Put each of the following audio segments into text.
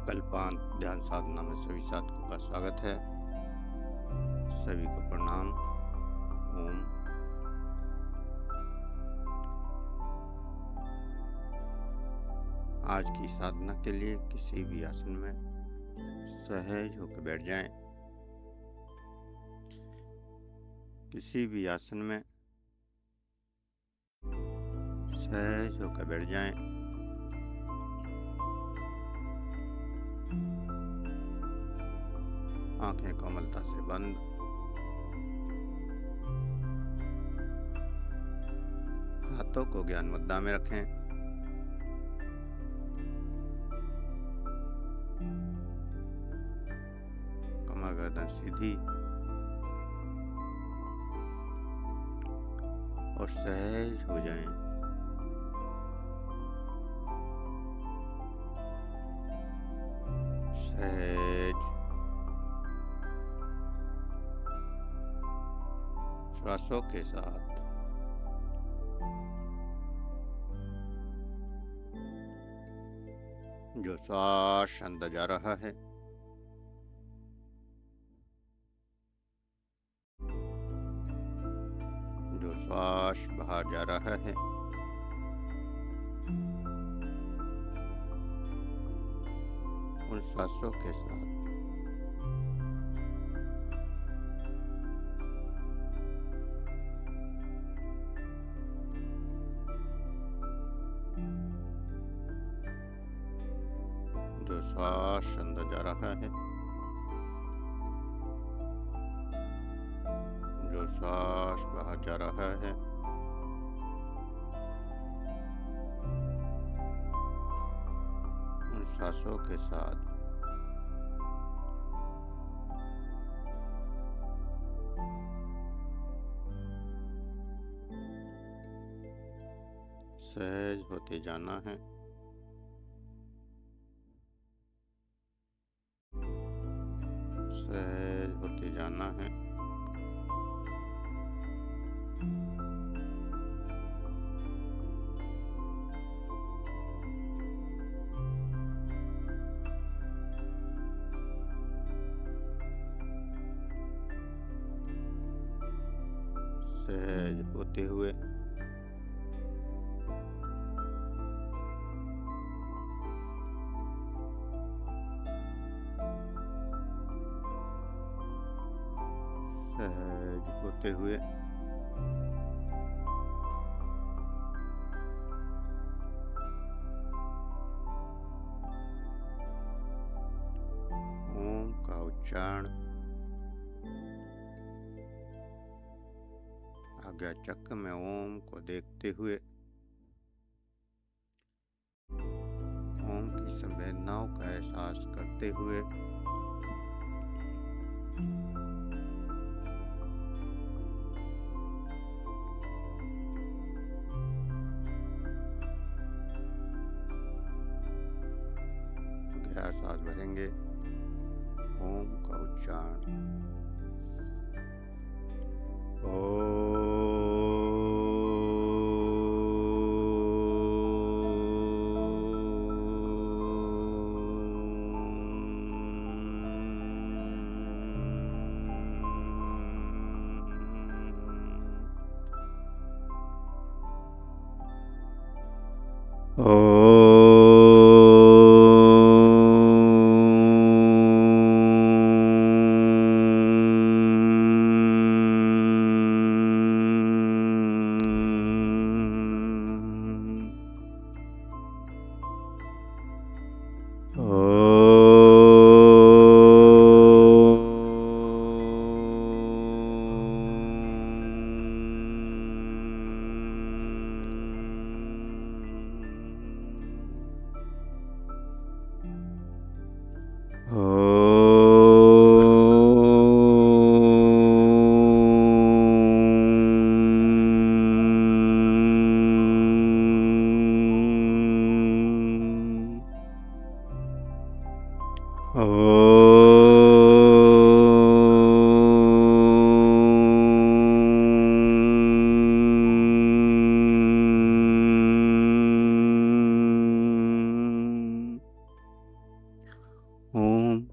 कल्पांत ध्यान साधना में सभी साधकों का स्वागत है। सभी को प्रणाम। ओम। आज की साधना के लिए किसी भी आसन में सहज होकर बैठ जाएं। किसी भी आसन में सहज होकर बैठ जाएं। आंखें कोमलता से बंद। हाथों को ज्ञान मुद्रा में रखें। कमर गर्दन सीधी और सहज हो जाएं। सहज श्वासों के साथ जो श्वास अंदर जा रहा है जो श्वास बाहर जा रहा है उन श्वासों के साथ जो श्वास अंदर जा रहा है जो श्वास बाहर जा रहा है उन श्वासों के साथ सहज होते जाना है। सहज होते जाना है। सहज होते हुए सहज होते हुए ओम का उच्चारण आज्ञा चक्र में ओम को देखते हुए ओम की संवेदनाओं का एहसास करते हुए गहरा सांस भरेंगे। ओम का उच्चारण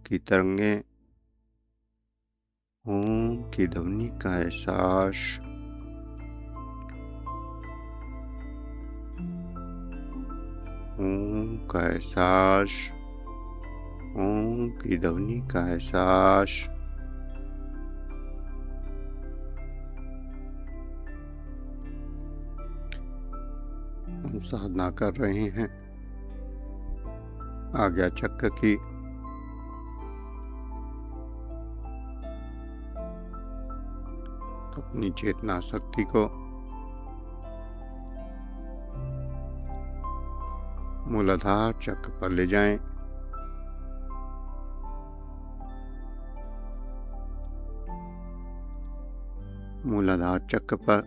की तरंगें, ओम की ध्वनि का एहसास, ओम का एहसास, ओम की ध्वनि का एहसास। हम साधना कर रहे हैं आज्ञा चक्र की। अपनी चेतना शक्ति को मूलाधार चक्र पर ले जाएं। मूलाधार चक्र पर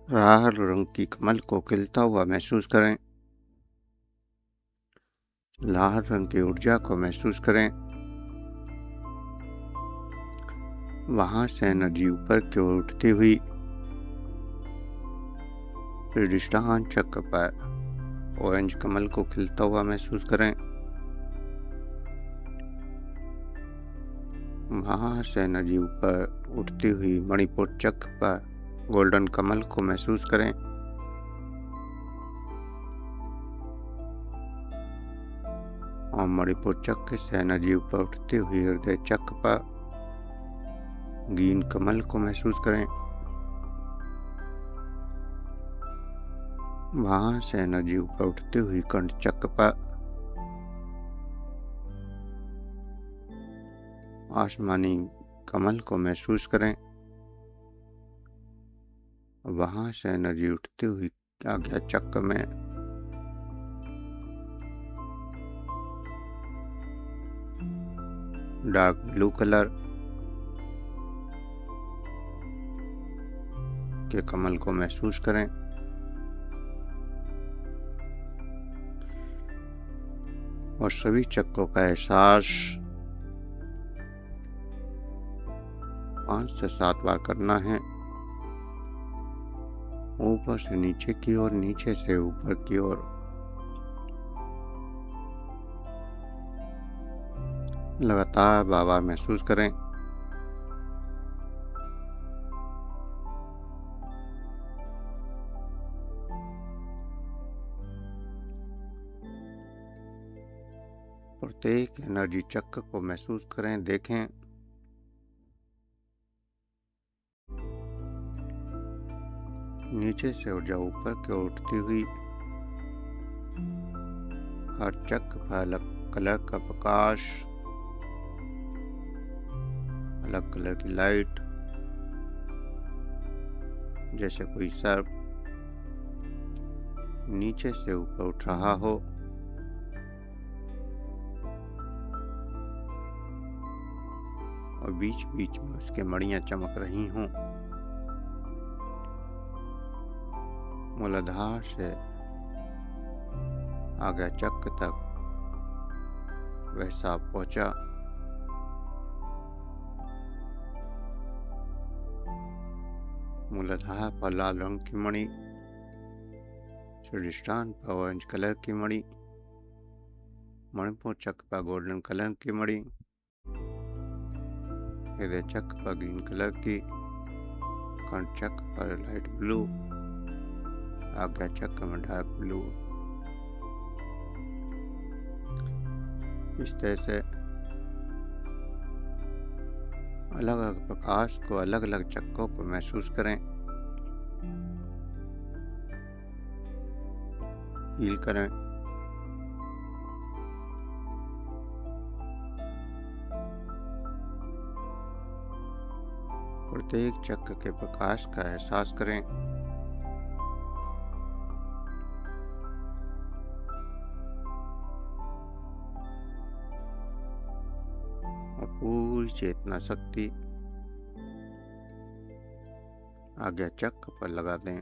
लाल रंग की कमल को खिलता हुआ महसूस करें। लाल रंग की ऊर्जा को महसूस करें। वहां से एनर्जी ऊपर की ओर उठती हुई अधिष्ठान चक्र पर ऑरेंज कमल को खिलता हुआ महसूस करें। वहां से एनर्जी ऊपर उठती हुई मणिपुर चक्र पर गोल्डन कमल को महसूस करें। और मणिपुर चक्र से एनर्जी ऊपर उठती हुई हृदय चक्र पर ग्रीन कमल को महसूस करें। वहां से एनर्जी ऊपर उठती हुई कंठ चक्र पर आसमानी कमल को महसूस करें। वहां से एनर्जी उठती हुई आज्ञा चक्र में डार्क ब्लू कलर के कमल को महसूस करें। और सभी चक्रों का एहसास 5 से 7 बार करना है। ऊपर से नीचे की ओर, नीचे से ऊपर की ओर। लगातार बार महसूस करें। प्रत्येक एनर्जी चक्र को महसूस करें, देखें। नीचे से ऊर्जा ऊपर की ओर उठती हुई हर चक्र पर अलग कलर का प्रकाश, अलग कलर की लाइट, जैसे कोई सर्प नीचे से ऊपर उठ रहा हो। और बीच बीच में उसके मणियां चमक रही हों। मूलाधार से आज्ञा चक्र तक वैसा पहुंचा। मूलाधार पर लाल रंग की मणि, अधिष्ठान पर ऑरेंज कलर की मणि, मणिपुर चक्र पर गोल्डन कलर की मणि, हृदय चक्र पर ग्रीन कलर की, कंठ चक्र पर लाइट ब्लू, आज्ञा चक्र में डार्क ब्लू। इस तरह से अलग अलग प्रकाश को अलग अलग चक्रों पर महसूस करें, फील करें। प्रत्येक चक्र के प्रकाश का एहसास करें। और पूरी चेतना शक्ति आज्ञा चक्र पर लगा दें।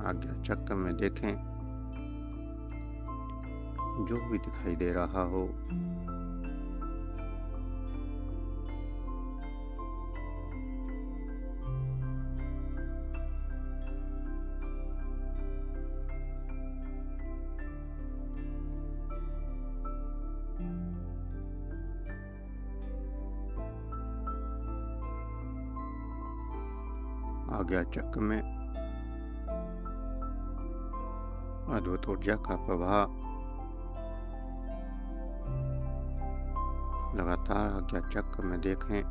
आज्ञा चक्र में देखें जो भी दिखाई दे रहा हो। आज्ञा चक्र में अद्भुत ऊर्जा का प्रभाव लगातार आज्ञा चक्र में देखें।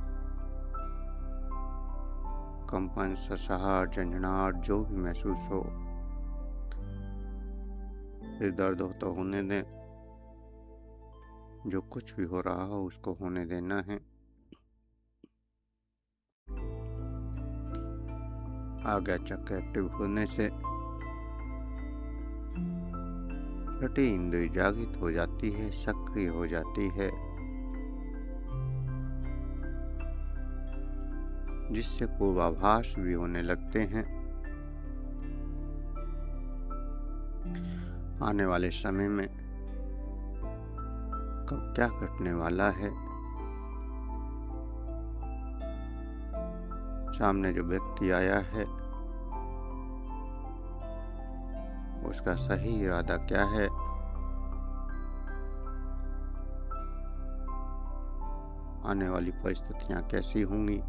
कंपन, ससाहट, झंझनाहट जो भी महसूस हो, फिर दर्द हो तो होने दें। जो कुछ भी हो रहा हो उसको होने देना है। आज्ञा चक्र एक्टिव होने से छठी इंद्रिय जागृत हो जाती है, सक्रिय हो जाती है, जिससे पूर्वाभास भी होने लगते हैं। आने वाले समय में कब क्या घटने वाला है, सामने जो व्यक्ति आया है उसका सही इरादा क्या है, आने वाली परिस्थितियां कैसी होंगी,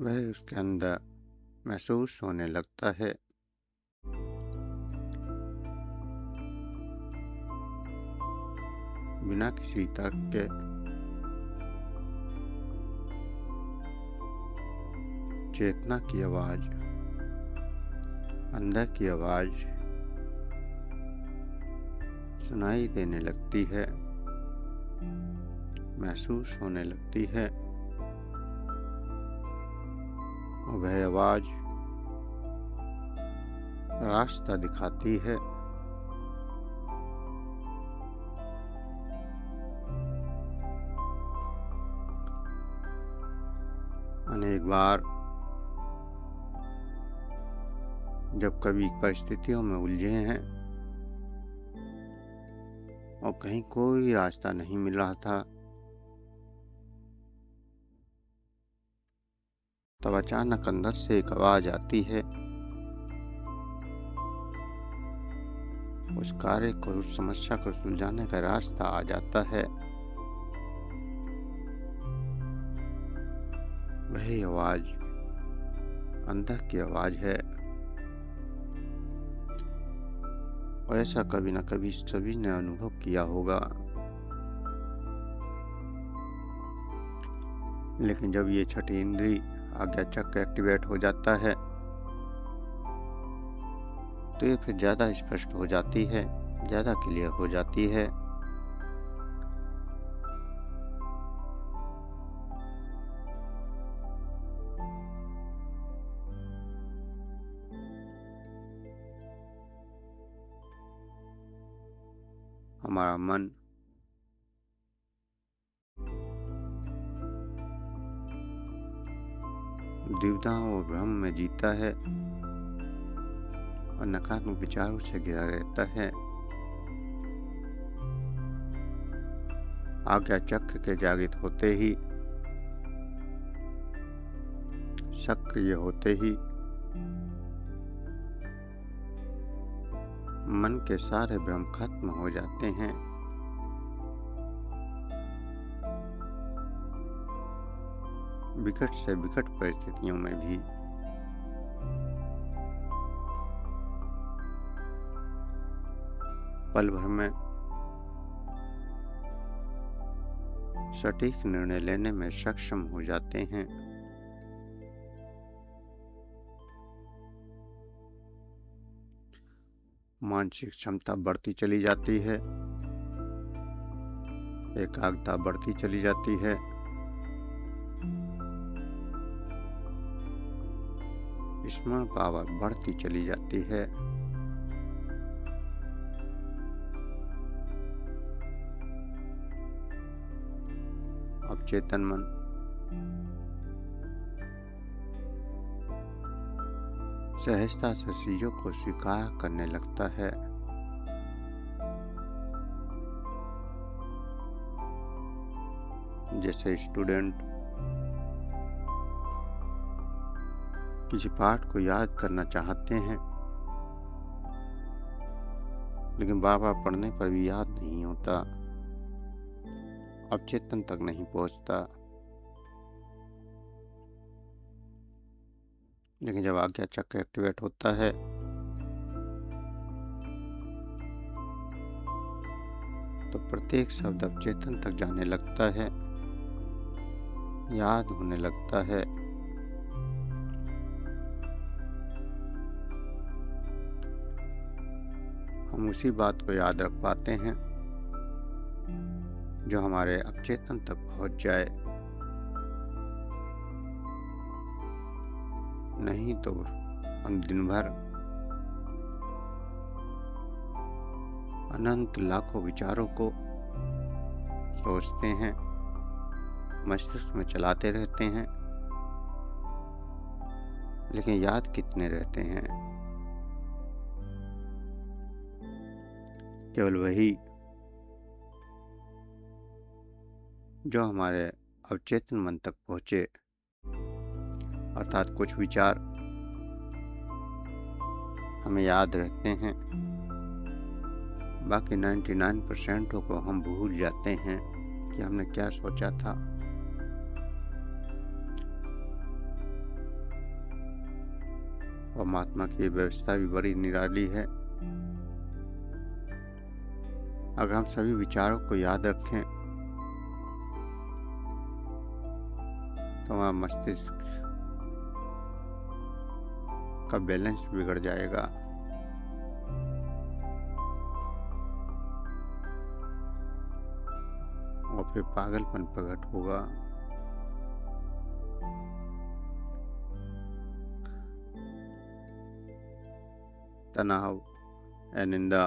वह उसके अंदर महसूस होने लगता है। बिना किसी तर्क के चेतना की आवाज, अंदर की आवाज सुनाई देने लगती है, महसूस होने लगती है। और वह आवाज रास्ता दिखाती है। अनेक बार जब कभी परिस्थितियों में उलझे हैं और कहीं कोई रास्ता नहीं मिल रहा था, तब अचानक अंदर से एक आवाज आती है। उस कार्य को, उस समस्या को सुलझाने का रास्ता आ जाता है। वही आवाज अंदर की आवाज है। और ऐसा कभी न कभी सभी ने अनुभव किया होगा। लेकिन जब ये छठी इंद्रिय आज्ञा चक्र एक्टिवेट हो जाता है तो ये फिर ज्यादा स्पष्ट हो जाती है, ज्यादा क्लियर हो जाती है। हमारा मन दुविधाओं और भ्रम में जीता है और नकारात्मक विचारों से घिरा रहता है। आज्ञा चक्र के जागृत होते ही, सक्रिय होते ही मन के सारे भ्रम खत्म हो जाते हैं। विकट से विकट परिस्थितियों में भी पल भर में सटीक निर्णय लेने में सक्षम हो जाते हैं। मानसिक क्षमता बढ़ती चली जाती है, एकाग्रता बढ़ती चली जाती है। स्मरण पावर बढ़ती चली जाती है। अब चेतन मन सहजता से चीजों को स्वीकार करने लगता है। जैसे स्टूडेंट किसी पाठ को याद करना चाहते हैं लेकिन बार बार पढ़ने पर भी याद नहीं होता, अवचेतन तक नहीं पहुंचता। लेकिन जब आज्ञा चक्र एक्टिवेट होता है तो प्रत्येक शब्द अवचेतन तक जाने लगता है, याद होने लगता है। हम उसी बात को याद रख पाते हैं जो हमारे अवचेतन तक पहुंच जाए, नहीं तो हम दिन भर अनंत लाखों विचारों को सोचते हैं, मस्तिष्क में चलाते रहते हैं, लेकिन याद कितने रहते हैं? केवल वही जो हमारे अवचेतन मन तक पहुंचे, अर्थात कुछ विचार हमें याद रहते हैं, बाकी 99% को हम भूल जाते हैं कि हमने क्या सोचा था। और महात्मा की व्यवस्था भी बड़ी निराली है। अगर हम सभी विचारों को याद रखें तो हमारा मस्तिष्क का बैलेंस बिगड़ जाएगा। और फिर पागलपन प्रकट होगा। तनाव, निंदा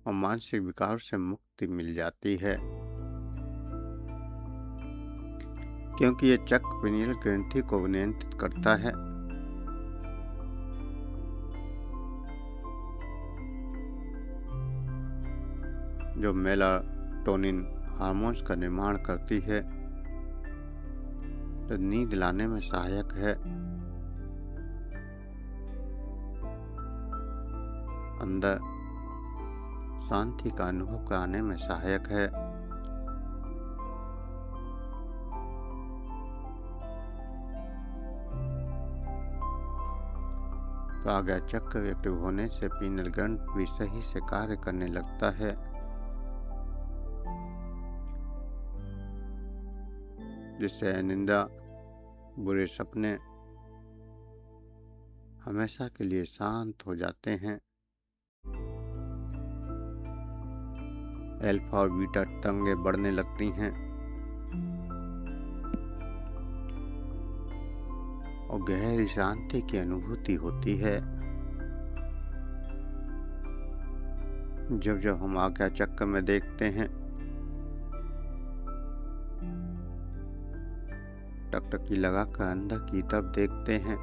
और मानसिक विकार से मुक्ति मिल जाती है, क्योंकि ये चक्र पिनियल ग्रंथि को नियंत्रित करता है। जो मेलाटोनिन हार्मोन्स का निर्माण करती है, जो नींद लाने में सहायक है, अंदर शांति का अनुभव कराने में सहायक है। तो आज्ञा चक्र एक्टिव होने से पीनल ग्रंथ भी सही से कार्य करने लगता है। जिससे निंदा, बुरे सपने हमेशा के लिए शांत हो जाते हैं। अल्फा और बीटा तरंगें बढ़ने लगती हैं और गहरी शांति की अनुभूति होती है। जब जब हम आज्ञा चक्र में देखते हैं, टकटकी लगाकर अंदर की तरफ देखते हैं,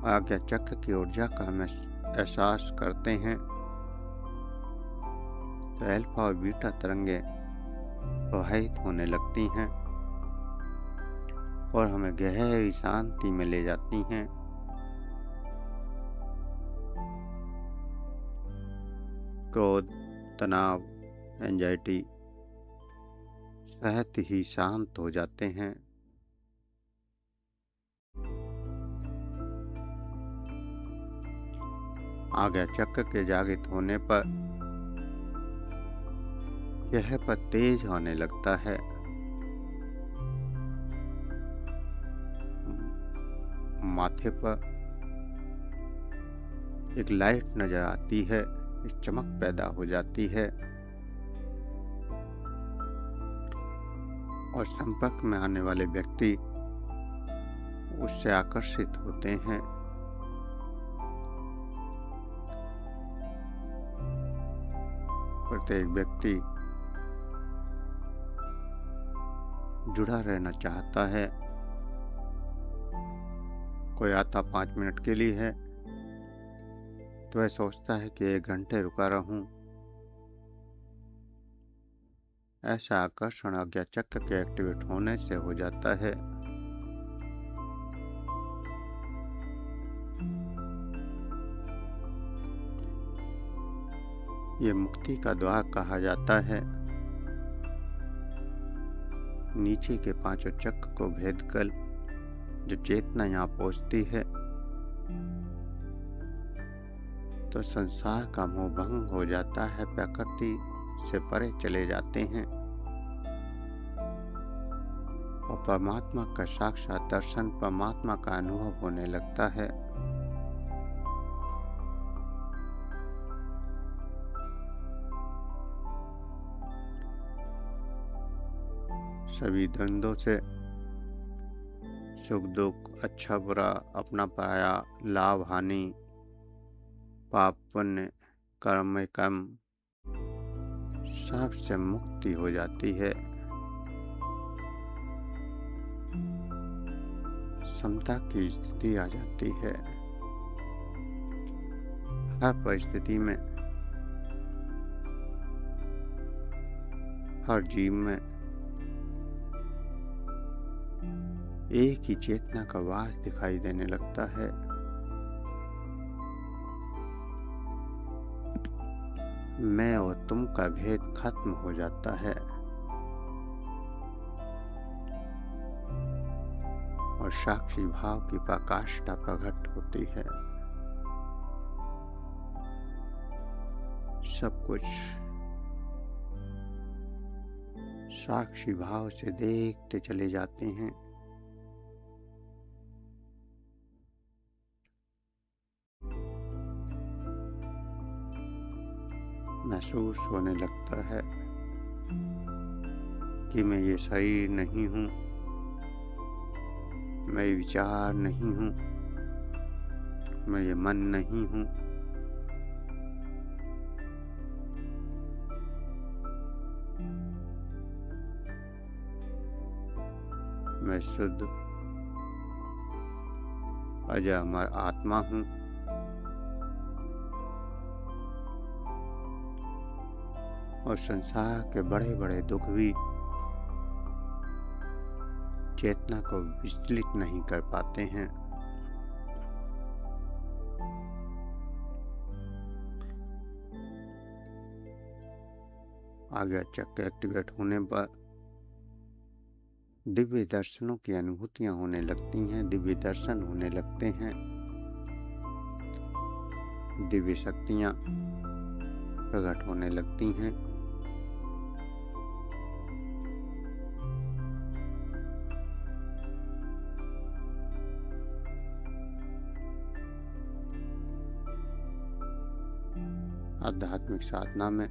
आज्ञा चक्र की ऊर्जा का हम एहसास करते हैं, तो अल्फा और बीटा तरंगें प्रवाहित होने लगती हैं और हमें गहरी शांति में ले जाती हैं। क्रोध, तनाव, एंजाइटी सहज ही शांत हो जाते हैं। आज्ञा चक्र के जागृत होने पर चेहरे पर तेज होने लगता है। माथे पर एक लाइट नजर आती है, एक चमक पैदा हो जाती है और संपर्क में आने वाले व्यक्ति उससे आकर्षित होते हैं। प्रत्येक व्यक्ति जुड़ा रहना चाहता है। कोई आता 5 मिनट के लिए है तो वह सोचता है कि 1 घंटे रुका रहूं। ऐसा आकर्षण आज्ञा चक्र के एक्टिवेट होने से हो जाता है। ये मुक्ति का द्वार कहा जाता है। नीचे के पांचों चक्र को भेद कर जो चेतना यहाँ पहुंचती है तो संसार का मोह भंग हो जाता है, प्रकृति से परे चले जाते हैं और परमात्मा का साक्षात दर्शन, परमात्मा का अनुभव होने लगता है। सभी द्वंद्वों से, सुख दुख, अच्छा बुरा, अपना पराया, लाभ हानि, पाप पुण्य, कर्म में कर्म, सबसे मुक्ति हो जाती है। समता की स्थिति आ जाती है। हर परिस्थिति में, हर जीव में एक ही चेतना का वास दिखाई देने लगता है। मैं और तुम का भेद खत्म हो जाता है और साक्षी भाव की प्रकाष्ठा प्रकट होती है। सब कुछ साक्षी भाव से देखते चले जाते हैं। महसूस होने लगता है कि मैं ये शरीर नहीं हूँ, मैं ये विचार नहीं हूँ, मैं ये मन नहीं हूँ। मैं शुद्ध अजय अमर आत्मा हूँ। और संसार के बड़े बड़े दुख भी चेतना को विचलित नहीं कर पाते हैं। आज्ञा चक्र एक्टिवेट होने पर दिव्य दर्शनों की अनुभूतियां होने लगती हैं, दिव्य दर्शन होने लगते हैं, दिव्य शक्तियां प्रकट होने लगती हैं। आध्यात्मिक साधना में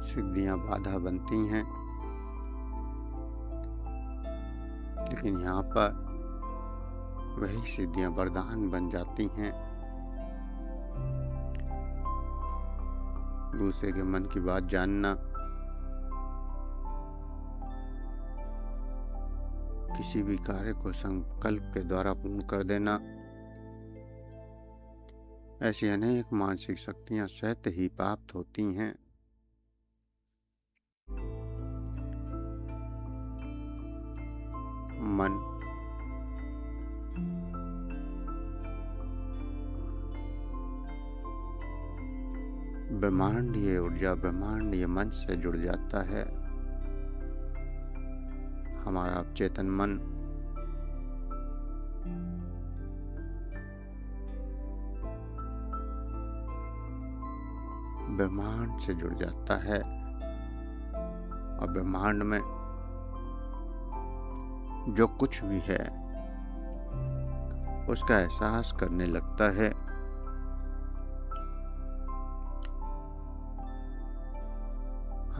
सिद्धियां बाधा बनती हैं, लेकिन यहाँ पर वही सिद्धियां वरदान बन जाती हैं। दूसरे के मन की बात जानना, किसी भी कार्य को संकल्प के द्वारा पूर्ण कर देना, ऐसी अनेक मानसिक शक्तियां स्वतः ही प्राप्त होती हैं। मन ब्रह्मांडीय ऊर्जा, ब्रह्मांडीय मन से जुड़ जाता है। हमारा चेतन मन ब्रह्मांड से जुड़ जाता है और ब्रह्मांड में जो कुछ भी है उसका एहसास करने लगता है।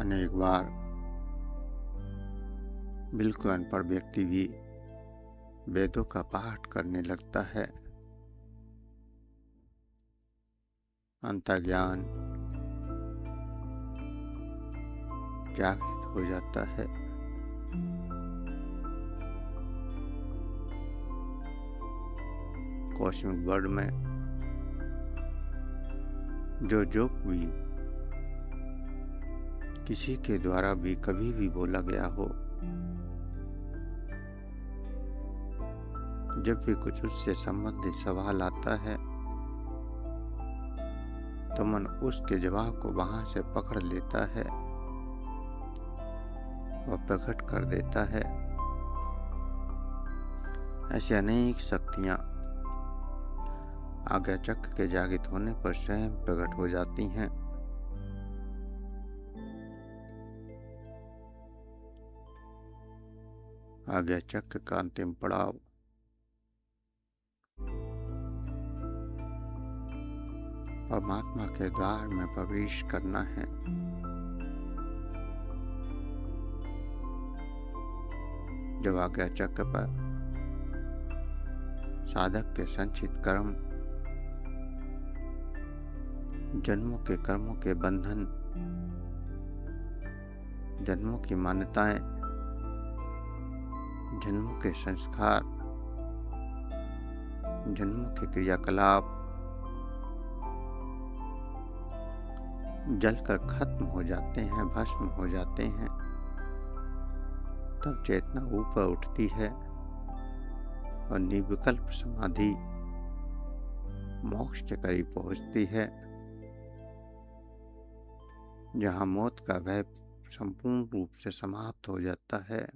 अनेक बार बिल्कुल अनपढ़ व्यक्ति भी वेदों का पाठ करने लगता है। अंतर्ज्ञान जागृत हो जाता है। कॉस्मिक वर्ल्ड में जो भी किसी के द्वारा भी कभी भी बोला गया हो, जब भी कुछ उससे संबंधित सवाल आता है तो मन उसके जवाब को वहां से पकड़ लेता है और प्रकट कर देता है। ऐसी अनेक शक्तियां आज्ञा चक्र के जागृत होने पर स्वयं प्रकट हो जाती हैं। आज्ञा चक्र का अंतिम पड़ाव परमात्मा के द्वार में प्रवेश करना है। जब आज्ञा चक्र पर साधक के संचित कर्म, जन्मों के कर्मों के बंधन, जन्मों की मान्यताएं, जन्मों के संस्कार, जन्मों के क्रियाकलाप जलकर खत्म हो जाते हैं, भस्म हो जाते हैं, तब चेतना ऊपर उठती है और निर्विकल्प समाधि मोक्ष के करीब पहुंचती है, जहां मौत का भय संपूर्ण रूप से समाप्त हो जाता है।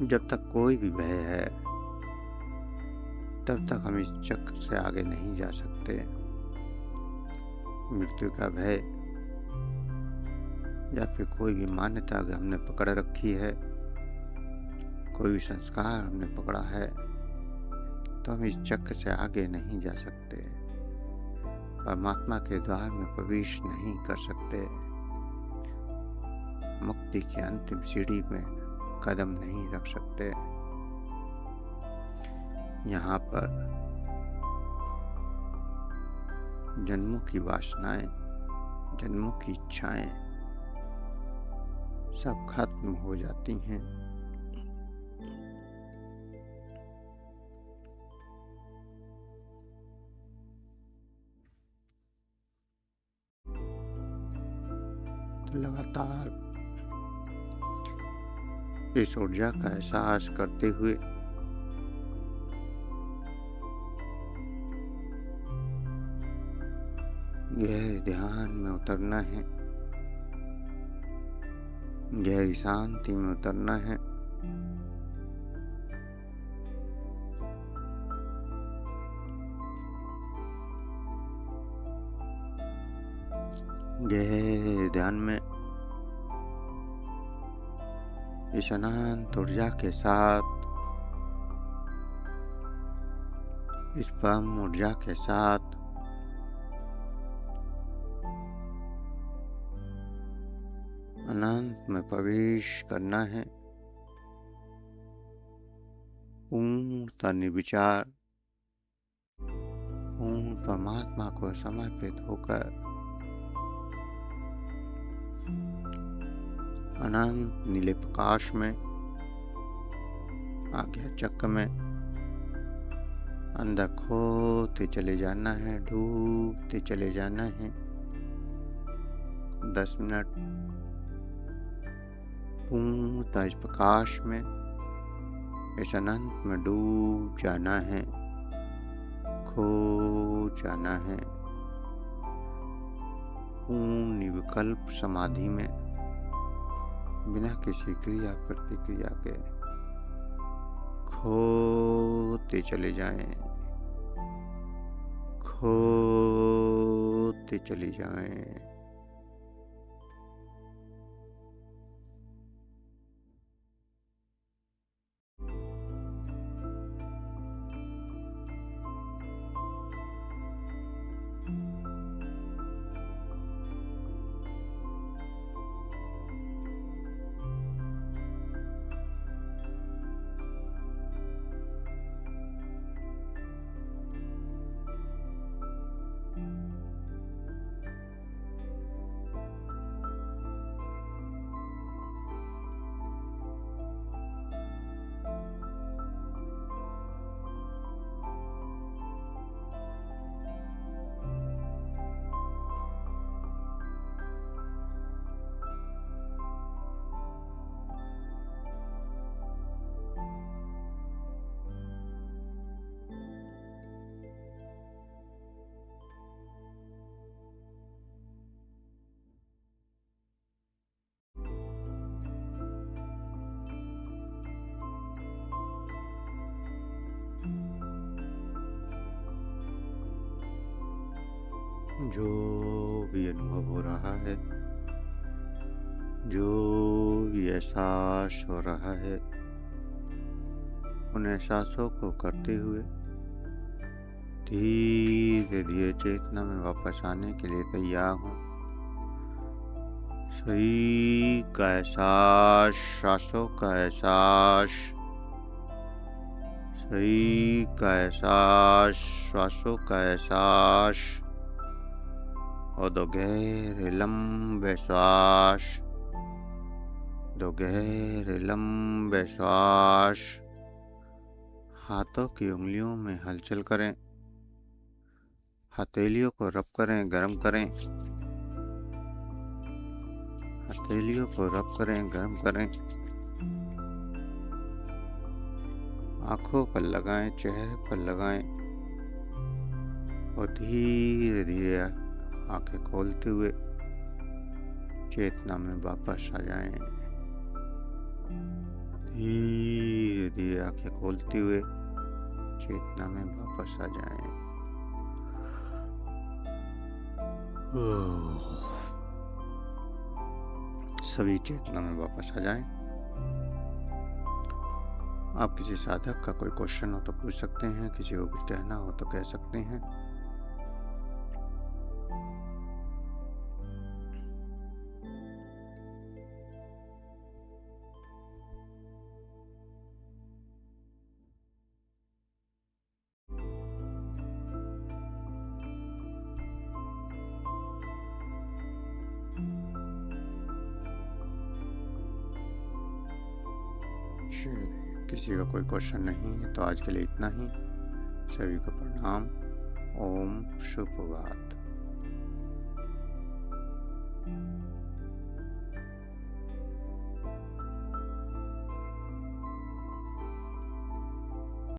जब तक कोई भी भय है, तब तक हम इस चक्र से आगे नहीं जा सकते। मृत्यु का भय या फिर कोई भी मान्यता अगर हमने पकड़ रखी है, कोई भी संस्कार हमने पकड़ा है, तो हम इस चक्र से आगे नहीं जा सकते, परमात्मा के द्वार में प्रवेश नहीं कर सकते, मुक्ति की अंतिम सीढ़ी में कदम नहीं रख सकते। यहाँ पर जन्मों की वासनाएं, जन्मों की इच्छाएं सब खत्म हो जाती हैं। तो लगातार इस ऊर्जा का एहसास करते हुए गहरे ध्यान में उतरना है, गहरी शांति में उतरना है। गहरे ध्यान में इस अनंत ऊर्जा के साथ, इस परम ऊर्जा के साथ अनंत में प्रवेश करना है। पूर्णतः निर्विचार, पूर्ण परमात्मा को समर्पित होकर अनंत नीले प्रकाश में, आज्ञा चक्र में अंदर खोते चले जाना है, डूबते चले जाना है। 10 मिनट पूर्णतः इस प्रकाश में, इस अनंत में डूब जाना है, खो जाना है। पूर्ण निर्विकल्प समाधि में बिना किसी क्रिया प्रतिक्रिया के खोते चले जाएं, खोते चले जाएं। जो भी अनुभव हो रहा है, जो भी एहसास हो रहा है, उन एहसासों को करते हुए धीरे धीरे चेतना में वापस आने के लिए तैयार हूँ। शरीर का एहसास, सांसों का एहसास, शरीर का एहसास, श्वासों का एहसास, और दो गहरे लंबे श्वास, दो गहरे लंबे श्वास। हाथों की उंगलियों में हलचल करें, हथेलियों को रब करें, गर्म करें, हथेलियों को रब करें, गर्म करें। आंखों पर लगाएं, चेहरे पर लगाएं और धीरे धीरे आंखें खोलते हुए चेतना में वापस आ जाएं। धीरे धीरे आंखें खोलते हुए चेतना में वापस आ जाएं। सभी चेतना में वापस आ जाएं। आप किसी साधक का कोई क्वेश्चन हो तो पूछ सकते हैं, किसी को कुछ कहना हो तो कह सकते हैं। किसी का कोई क्वेश्चन नहीं है तो आज के लिए इतना ही। सभी को प्रणाम। ओम शुभ प्रभात।